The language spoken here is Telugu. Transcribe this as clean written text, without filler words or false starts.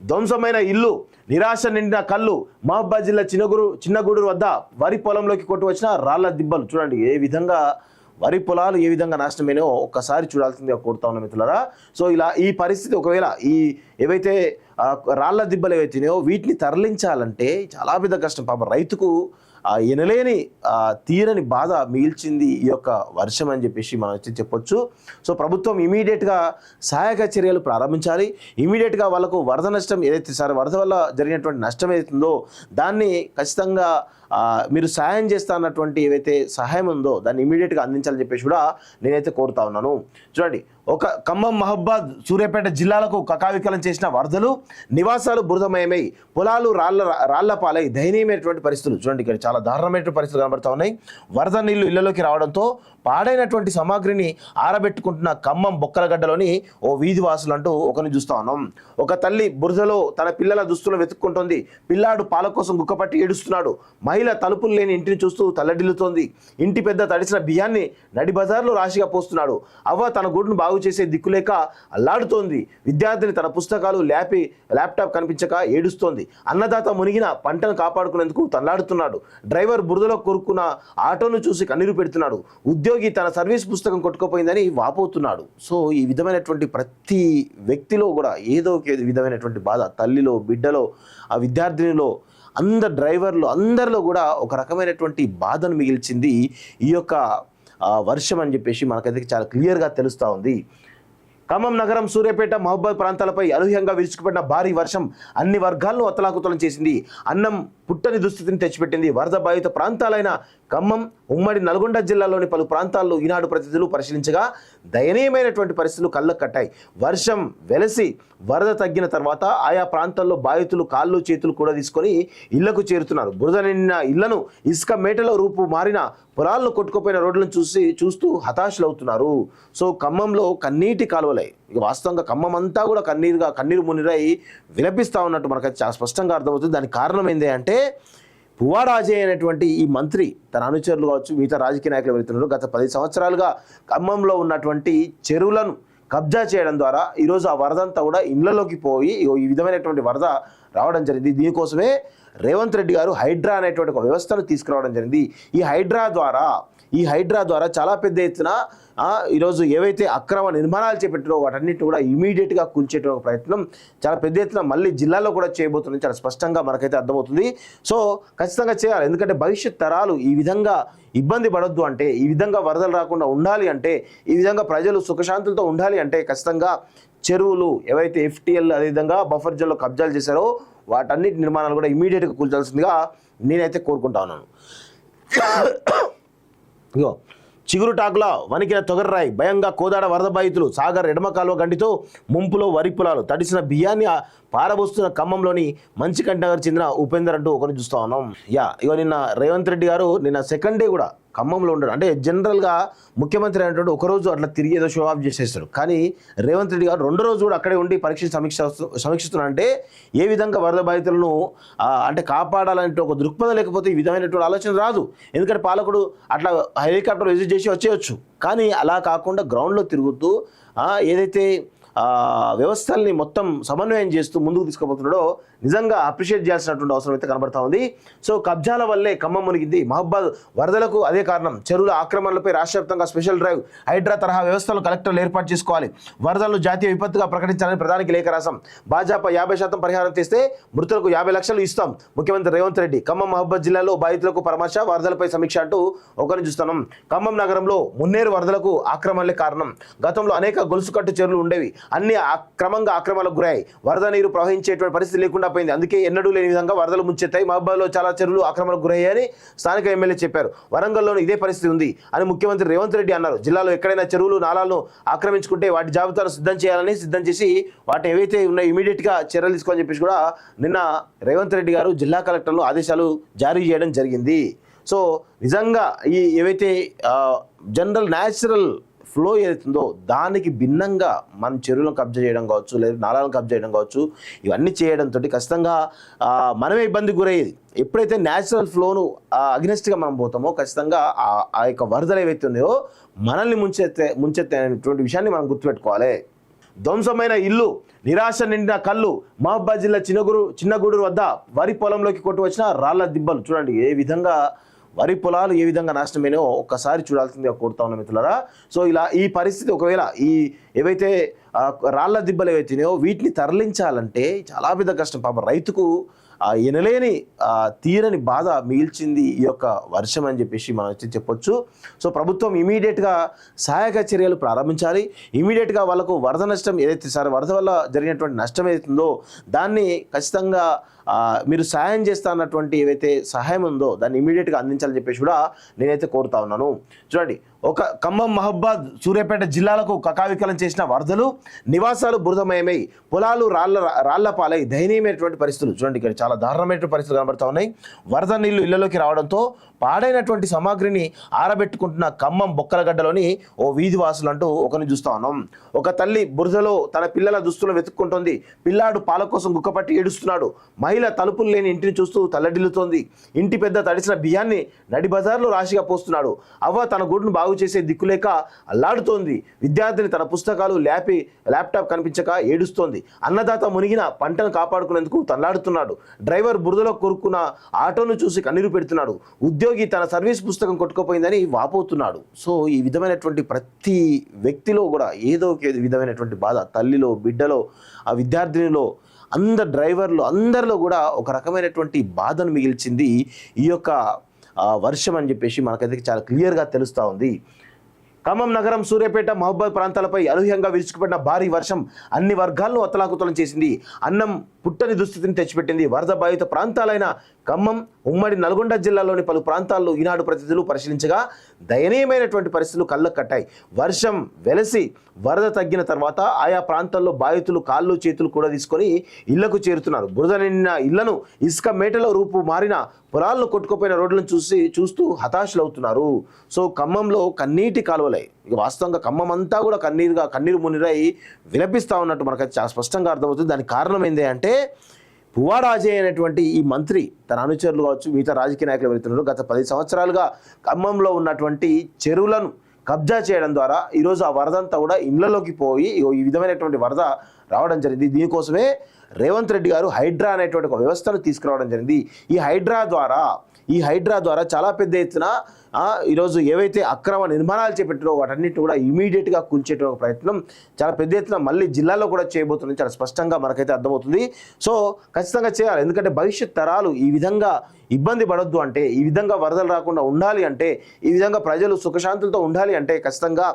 ధ్వంసమైన ఇల్లు, నిరాశ నిండిన కళ్ళు. మహబూబాద్ జిల్లా చిన్నగూడూరు వద్ద వరి పొలంలోకి కొట్టు వచ్చిన రాళ్ల దిబ్బలు. చూడండి ఏ విధంగా వరి పొలాలు ఏ విధంగా నాశనమైనో ఒక్కసారి చూడాల్సిందిగా కోరుతా ఉన్నాం మిత్రులారా. సో ఇలా ఈ పరిస్థితి ఒకవేళ ఈ ఏవైతే రాళ్ల దిబ్బలు ఏవైతేనో వీటిని తరలించాలంటే చాలా పెద్ద కష్టం. పాపం రైతుకు ఎనలేని తీరని బాధ మిగిల్చింది ఈ యొక్క వర్షం అని చెప్పేసి మనం వచ్చి చెప్పొచ్చు. సో ప్రభుత్వం ఇమీడియట్గా సహాయక చర్యలు ప్రారంభించాలి. ఇమీడియట్గా వాళ్ళకు వరద నష్టం ఏదైతే వరద వల్ల జరిగినటువంటి నష్టం ఏదైతుందో దాన్ని ఖచ్చితంగా మీరు సహాయం చేస్తా అన్నటువంటి ఏవైతే సహాయం ఉందో దాన్ని ఇమీడియట్గా అందించాలని చెప్పేసి కూడా నేనైతే కోరుతా ఉన్నాను. చూడండి, ఒక ఖమ్మం, మహబూబాద్, సూర్యాపేట జిల్లాలకు కకావికలం చేసిన వరదలు, నివాసాలు బురదమయమై పొలాలు రాళ్ల పాలై దయనీయమైనటువంటి పరిస్థితులు. చూడండి, ఇక్కడ చాలా దారుణమైనటువంటి పరిస్థితులు కనబడతా ఉన్నాయి. వరద నీళ్లు ఇళ్లలోకి రావడంతో పాడైనటువంటి సామాగ్రిని ఆరబెట్టుకుంటున్న ఖమ్మం బొక్కలగడ్డలోని ఓ వీధి వాసులు అంటూ ఒకరిని చూస్తా ఉన్నాం. ఒక తల్లి బురదలో తన పిల్లల దుస్తులను వెతుక్కుంటోంది. పిల్లాడు పాల కోసం గుక్కపట్టి ఏడుస్తున్నాడు. మహిళ తలుపులు లేని ఇంటిని చూస్తూ తల్లడిల్లుతోంది. ఇంటి పెద్ద తడిసిన బియ్యాన్ని నడి బజార్లో రాశిగా పోస్తున్నాడు. అవ్వ తన గూడును బాగు చేసే దిక్కులేక అల్లాడుతోంది. విద్యార్థిని తన పుస్తకాలు ల్యాప్టాప్ కనిపించక ఏడుస్తోంది. అన్నదాత మునిగిన పంటను కాపాడుకునేందుకు తల్లాడుతున్నాడు. డ్రైవర్ బురదలో కొరుక్కున్న ఆటోను చూసి కన్నీరు పెడుతున్నాడు. ఉద్యోగి తన సర్వీస్ పుస్తకం కొట్టుకుపోయిందని వాపోతున్నాడు. సో ఈ విధమైనటువంటి ప్రతి వ్యక్తిలో కూడా ఏదో ఒక విధమైనటువంటి బాధ, తల్లిలో, బిడ్డలో, ఆ విద్యార్థినిలో, అందరు డ్రైవర్లు అందరిలో కూడా ఒక రకమైనటువంటి బాధను మిగిల్చింది ఈ యొక్క వర్షం అని చెప్పేసి మనకైతే చాలా క్లియర్గా తెలుస్తూ ఉంది. ఖమ్మం నగరం, సూర్యాపేట, మహబూబాద్ ప్రాంతాలపై అనూహ్యంగా విరుచుకుపడిన భారీ వర్షం అన్ని వర్గాలను అతలాకుతలం చేసింది. అన్నం పుట్టని దుస్థితిని తెచ్చిపెట్టింది. వరద బాధిత ప్రాంతాలైన ఖమ్మం, ఉమ్మడి నల్గొండ జిల్లాలోని పలు ప్రాంతాల్లో ఈనాడు ప్రతినిధులు పరిశీలించగా దయనీయమైనటువంటి పరిస్థితులు కళ్ళకు కట్టాయి. వర్షం వెలసి వరద తగ్గిన తర్వాత ఆయా ప్రాంతాల్లో బాధితులు కాళ్ళు చేతులు కూడా తీసుకొని ఇళ్లకు చేరుతున్నారు. బురద నిండిన ఇళ్లను, ఇసుక మేటలో రూపు మారిన పొలాలను, కొట్టుకుపోయిన రోడ్లను చూస్తూ హతాశులవుతున్నారు. సో ఖమ్మంలో కన్నీటి కాలువలై, ఇక వాస్తవంగా ఖమ్మం అంతా కూడా కన్నీరు మునిరై విలపిస్తూ ఉన్నట్టు మనకైతే చాలా స్పష్టంగా అర్థమవుతుంది. దానికి కారణం ఏంటి అంటే పువ్వాడ అజయ్ అనేటువంటి ఈ మంత్రి, తన అనుచరులు కావచ్చు, మిగతా రాజకీయ నాయకులు వెళ్తున్నారు. గత 10 సంవత్సరాలుగా ఖమ్మంలో ఉన్నటువంటి చెరువులను కబ్జా చేయడం ద్వారా ఈరోజు ఆ వరదంతా కూడా ఇళ్లలోకి పోయి ఈ విధమైనటువంటి వరద రావడం జరిగింది. దీనికోసమే రేవంత్ రెడ్డి గారు హైడ్రా అనేటువంటి ఒక వ్యవస్థను తీసుకురావడం జరిగింది. ఈ హైడ్రా ద్వారా చాలా పెద్ద ఎత్తున ఈరోజు ఏవైతే అక్రమ నిర్మాణాలు చేపట్టారో వాటన్నిటిని కూడా ఇమీడియట్గా కూల్చేటువంటి ప్రయత్నం చాలా పెద్ద ఎత్తున మళ్ళీ జిల్లాలో కూడా చేయబోతుంది. చాలా స్పష్టంగా మనకైతే అర్థమవుతుంది. సో ఖచ్చితంగా చేయాలి. ఎందుకంటే భవిష్యత్ తరాలు ఈ విధంగా ఇబ్బంది పడొద్దు అంటే, ఈ విధంగా వరదలు రాకుండా ఉండాలి అంటే, ఈ విధంగా ప్రజలు సుఖశాంతులతో ఉండాలి అంటే ఖచ్చితంగా చెరువులు ఏవైతే FTL అదేవిధంగా బఫర్ జోన్లో కబ్జాలు చేశారో వాటన్నిటి నిర్మాణాలు కూడా ఇమీడియట్గా కూల్చాల్సిందిగా నేనైతే కోరుకుంటా ఉన్నాను. ఇగో చిగురుటాకుల వణికిన తొగర్రాయి, భయంగా కోదాడ వరద బాధితులు. సాగర్ ఎడమ కాలువ గండితో ముంపులో వరి పొలాలు, తడిసిన బియ్యాన్ని పారబోస్తున్న ఖమ్మంలోని మంచికంటి నగర్ చెందిన ఉపేందర్ అంటూ ఒకరిని చూస్తా ఉన్నాం. ఇగో నిన్న రేవంత్ రెడ్డి గారు నిన్న సెకండ్ డే కూడా ఖమ్మంలో ఉండడు. అంటే జనరల్గా ముఖ్యమంత్రి అనేటువంటి ఒకరోజు అట్లా తిరిగి ఏదో షో ఆఫ్ చేసేస్తాడు. కానీ రేవంత్ రెడ్డి గారు 2 రోజులు కూడా అక్కడే ఉండి సమీక్షిస్తున్నారంటే ఏ విధంగా వరద బాధితులను అంటే కాపాడాలంటే ఒక దృక్పథం లేకపోతే ఈ విధమైనటువంటి ఆలోచన రాదు. ఎందుకంటే పాలకుడు అట్లా హెలికాప్టర్ విజిట్ చేసి వచ్చేయచ్చు. కానీ అలా కాకుండా గ్రౌండ్లో తిరుగుతూ ఏదైతే వ్యవస్థల్ని మొత్తం సమన్వయం చేస్తూ ముందుకు తీసుకుపోతున్నాడో నిజంగా అప్రిషియేట్ చేయాల్సినటువంటి అవసరం అయితే కనబడతా ఉంది. సో కబ్జాల వల్లే ఖమ్మం మునిగింది. మహబూబాద్ వరదలకు అదే కారణం. చెరువుల ఆక్రమణలపై రాష్ట్ర వ్యాప్తంగా స్పెషల్ డ్రైవ్, హైడ్రా తరహా వ్యవస్థలు కలెక్టర్లు ఏర్పాటు చేసుకోవాలి. వరదలను జాతీయ విపత్తుగా ప్రకటించాలని ప్రధానికి లేఖ రాసాం. భాజపా 50% పరిహారం తెస్తే మృతులకు 50 లక్షలు ఇస్తాం. ముఖ్యమంత్రి రేవంత్ రెడ్డి. ఖమ్మం, మహబూబాద్ జిల్లాలో బాధితులకు పరామర్శ, వరదలపై సమీక్ష అంటూ ఒకరిని చూస్తున్నాం. ఖమ్మం నగరంలో మున్నేరు వరదలకు ఆక్రమణలే కారణం. గతంలో అనేక గొలుసుకట్టు చెరువులు ఉండేవి. అన్ని క్రమంగా ఆక్రమణలకు గురయ్యాయి. వరద నీరు ప్రవహించేటువంటి పరిస్థితి లేకుండా పోయింది. అందుకే ఎన్నడూ లేని విధంగా వరదలు ముంచెత్తాయి. మహబూబాద్లో చాలా చెరువులు ఆక్రమణకు గురయ్యాయని స్థానిక ఎమ్మెల్యే చెప్పారు. వరంగల్లోనూ ఇదే పరిస్థితి ఉంది అని ముఖ్యమంత్రి రేవంత్ రెడ్డి అన్నారు. జిల్లాలో ఎక్కడైనా చెరువులు, నాలాలను ఆక్రమించుకుంటే వాటి జాబితాను సిద్ధం చేసి వాటిని ఏవైతే ఉన్నాయో ఇమీడియట్గా చర్యలు తీసుకోవాలని చెప్పేసి కూడా నిన్న రేవంత్ రెడ్డి గారు జిల్లా కలెక్టర్లు ఆదేశాలు జారీ చేయడం జరిగింది. సో నిజంగా ఈ ఏవైతే జనరల్ న్యాచురల్ ఫ్లో ఏదైతుందో దానికి భిన్నంగా మనం చెరువులను కబ్జా చేయడం కావచ్చు, లేదా నాలాలను కబ్జా చేయడం కావచ్చు, ఇవన్నీ చేయడంతో ఖచ్చితంగా మనమే ఇబ్బంది గురయ్యేది. ఎప్పుడైతే న్యాచురల్ ఫ్లోను అగ్నెస్ట్గా మనం పోతామో ఖచ్చితంగా ఆ యొక్క వరదలు ఏవైతే ఉన్నాయో మనల్ని ముంచెత్తే అనేటువంటి విషయాన్ని మనం గుర్తుపెట్టుకోవాలి. ధ్వంసమైన ఇల్లు, నిరాశ నిండిన కళ్ళు. మహబూబాబాద్ జిల్లా చిన్నగూడూరు వద్ద వరి పొలంలోకి కొట్టు వచ్చిన రాళ్ల దిబ్బలు. చూడండి ఏ విధంగా వరి పొలాలు ఏ విధంగా నాశనమైనో ఒక్కసారి చూడాల్సిందిగా కోరుతా ఉన్నాం మిత్రులారా. సో ఇలా ఈ పరిస్థితి ఒకవేళ ఏవైతే రాళ్ల దిబ్బలు ఏవైతున్నాయో వీటిని తరలించాలంటే చాలా పెద్ద కష్టం. పాపం రైతుకు ఎనలేని తీరని బాధ మిగిల్చింది ఈ యొక్క వర్షం అని చెప్పేసి మనం చెప్పొచ్చు. సో ప్రభుత్వం ఇమీడియట్గా సహాయక చర్యలు ప్రారంభించాలి. ఇమీడియట్గా వాళ్ళకు వరద నష్టం ఏదైతే వరద వల్ల జరిగినటువంటి నష్టం ఏదైతుందో దాన్ని ఖచ్చితంగా మీరు సహాయం చేస్తా అన్నటువంటి ఏవైతే సహాయం ఉందో దాన్ని ఇమీడియట్గా అందించాలని చెప్పేసి కూడా నేనైతే కోరుతా ఉన్నాను. చూడండి, ఒక ఖమ్మం, మహబూబాబాద్, సూర్యాపేట జిల్లాలకు కకావికలం చేసిన వరదలు, నివాసాలు బురదమయమై పొలాలు రాళ్ల పాలై దయనీయమైనటువంటి పరిస్థితులు. చూడండి, ఇక్కడ చాలా దారుణమైనటువంటి పరిస్థితులు కనబడతా ఉన్నాయి. వరద నీళ్లు ఇళ్లలోకి రావడంతో పాడైనటువంటి సామాగ్రిని ఆరబెట్టుకుంటున్న ఖమ్మం బొక్కలగడ్డలోని ఓ వీధి వాసులు అంటూ ఒకరిని చూస్తా ఉన్నాం. ఒక తల్లి బురదలో తన పిల్లల దుస్తులను వెతుక్కుంటోంది. పిల్లాడు పాల కోసం గుక్కపట్టి ఏడుస్తున్నాడు. మహిళ తలుపులు లేని ఇంటిని చూస్తూ తల్లడిల్లుతోంది. ఇంటి పెద్ద తడిసిన బియ్యాన్ని నడి బజార్లో రాశిగా పోస్తున్నాడు. అవ్వ తన గూడును బాగు చేసే దిక్కులేక అల్లాడుతోంది. విద్యార్థిని తన పుస్తకాలు ల్యాప్టాప్ కనిపించక ఏడుస్తోంది. అన్నదాత మునిగిన పంటను కాపాడుకునేందుకు తల్లాడుతున్నాడు. డ్రైవర్ బురదలో కొరుక్కున్న ఆటోను చూసి కన్నీరు పెడుతున్నాడు. ఉద్యోగి తన సర్వీస్ పుస్తకం కొట్టుకుపోయిందని వాపోతున్నాడు. సో ఈ విధమైనటువంటి ప్రతి వ్యక్తిలో కూడా ఏదో ఒక విధమైనటువంటి బాధ, తల్లిలో, బిడ్డలో, ఆ విద్యార్థినిలో, అందరు డ్రైవర్లు అందరిలో కూడా ఒక రకమైనటువంటి బాధను మిగిల్చింది ఈ యొక్క వర్షం అని చెప్పేసి మనకైతే చాలా క్లియర్గా తెలుస్తూ ఉంది. ఖమ్మం నగరం, సూర్యాపేట, మహబూబాబాద్ ప్రాంతాలపై అనూహ్యంగా విరుచుకుపడిన భారీ వర్షం అన్ని వర్గాలను అతలాకుతలం చేసింది. అన్నం పుట్టని దుస్థితిని తెచ్చిపెట్టింది. వరద బాధిత ప్రాంతాలైన ఖమ్మం, ఉమ్మడి నల్గొండ జిల్లాలోని పలు ప్రాంతాల్లో ఈనాడు ప్రతినిధులు పరిశీలించగా దయనీయమైనటువంటి పరిస్థితులు కళ్ళకు కట్టాయి. వర్షం వెలసి వరద తగ్గిన తర్వాత ఆయా ప్రాంతాల్లో బాధితులు కాళ్ళు చేతులు కూడా తీసుకొని ఇళ్లకు చేరుతున్నారు. బురద నిండిన ఇళ్లను, ఇసుక మేటలో రూపు మారిన పొలాలను, కొట్టుకుపోయిన రోడ్లను చూస్తూ హతాశులవుతున్నారు. సో ఖమ్మంలో కన్నీటి కాలువలై, ఇక వాస్తవంగా ఖమ్మం అంతా కూడా కన్నీరు మునిరై విలపిస్తూ ఉన్నట్టు మనకైతే చాలా స్పష్టంగా అర్థమవుతుంది. దానికి కారణం ఏంటి అంటే పువ్వాడ అజయ్ అనేటువంటి ఈ మంత్రి, తన అనుచరులు కావచ్చు, మిగతా రాజకీయ నాయకులు వెళ్తున్నారు. గత 10 సంవత్సరాలుగా ఖమ్మంలో ఉన్నటువంటి చెరువులను కబ్జా చేయడం ద్వారా ఈరోజు ఆ వరదంతా కూడా ఇళ్లలోకి పోయి ఈ విధమైనటువంటి వరద రావడం జరిగింది. దీనికోసమే రేవంత్ రెడ్డి గారు హైడ్రా అనేటువంటి ఒక వ్యవస్థను తీసుకురావడం జరిగింది. ఈ హైడ్రా ద్వారా చాలా పెద్ద ఎత్తున ఈరోజు ఏవైతే అక్రమ నిర్మాణాలు చేపట్టారో వాటన్నిటిని కూడా ఇమీడియట్గా కూల్చేటువంటి ప్రయత్నం చాలా పెద్ద ఎత్తున మళ్ళీ జిల్లాలో కూడా చేయబోతుంది. చాలా స్పష్టంగా మనకైతే అర్థమవుతుంది. సో ఖచ్చితంగా చేయాలి. ఎందుకంటే భవిష్యత్ తరాలు ఈ విధంగా ఇబ్బంది పడొద్దు అంటే, ఈ విధంగా వరదలు రాకుండా ఉండాలి అంటే, ఈ విధంగా ప్రజలు సుఖశాంతులతో ఉండాలి అంటే ఖచ్చితంగా